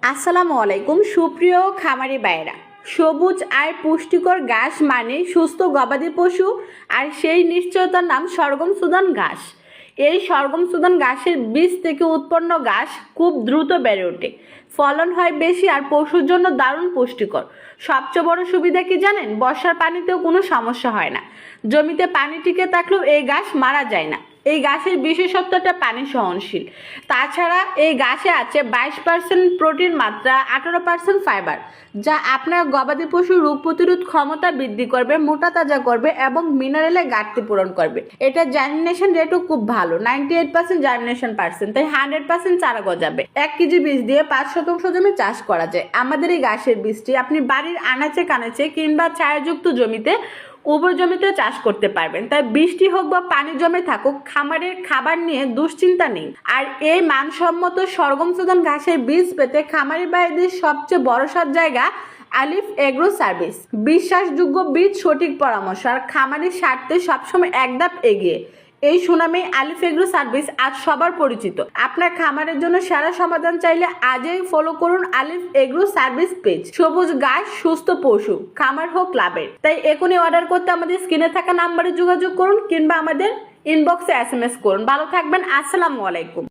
আসসালামু আলাইকুম সুপ্রিয় খামারি ভাইয়েরা। সবুজ আর পুষ্টিকর ঘাস মানে সুস্থ গবাদি পশু, আর সেই নিশ্চয়তার নাম সরগম সুদান ঘাস। এই সরগম সুদান ঘাসের বীজ থেকে উৎপন্ন ঘাস খুব দ্রুত বেড়ে ওঠে, ফলন হয় বেশি আর পশুর জন্য দারুণ পুষ্টিকর। সবচেয়ে বড় সুবিধা কি জানেন? বর্ষার পানিতেও কোনো সমস্যা হয় না। জমিতে পানি টিকে থাকলেও এই ঘাস মারা যায় না। এই ঘাসের বিশেষত্বটা পানি সহনশীল। তাছাড়া এই ঘাসে আছে 22% প্রোটিন মাত্রা, 18% ফাইবার, যা আপনার গবাদি পশুর রোগ প্রতিরোধ ক্ষমতা বৃদ্ধি করবে, মোটা তাজা করবে এবং মিনারেলের ঘাটতি পূরণ করবে। এটা জার্মিনেশন রেটও খুব ভালো, 98% জার্মিনেশন পার্সেন্ট, তাই 100% চারা গজাবে। 1 কেজি বীজ দিয়ে 5% জমি চাষ করা যায়। আমাদের এই ঘাসের বীজটি আপনি বাড়ির আনাচে কানাচে কিংবা ছায়াযুক্ত জমিতে, উভয় জমিতে চাষ করতে পারবেন। তাই বৃষ্টি হোক বা পানি জমে থাকুক, খামারের খাবার নিয়ে দুশ্চিন্তা নেই। আর এই মানসম্মত সরগম সুদান ঘাসের বীজ পেতে খামারি ভাইদের সবচেয়ে ভরসার জায়গা আলিফ এগ্রো সার্ভিস। বিশ্বাসযোগ্য বীজ, সঠিক পরামর্শ আর খামারের স্বার্থে সবসময় এক ধাপ এগিয়ে, এই সুনামে আলিফ এগ্রো সার্ভিস আজ সবার পরিচিত। আপনার খামারের জন্য সেরা সমাধান চাইলে আজই ফলো করুন আলিফ এগ্রো সার্ভিস পেজ। সবুজ ঘাস, সুস্থ পশু, খামার হোক লাভের। তাই এখনই অর্ডার করতে আমাদের স্ক্রিনে থাকা নাম্বারে যোগাযোগ করুন কিংবা আমাদের ইনবক্সে SMS করুন। ভালো থাকবেন। আসসালামু আলাইকুম।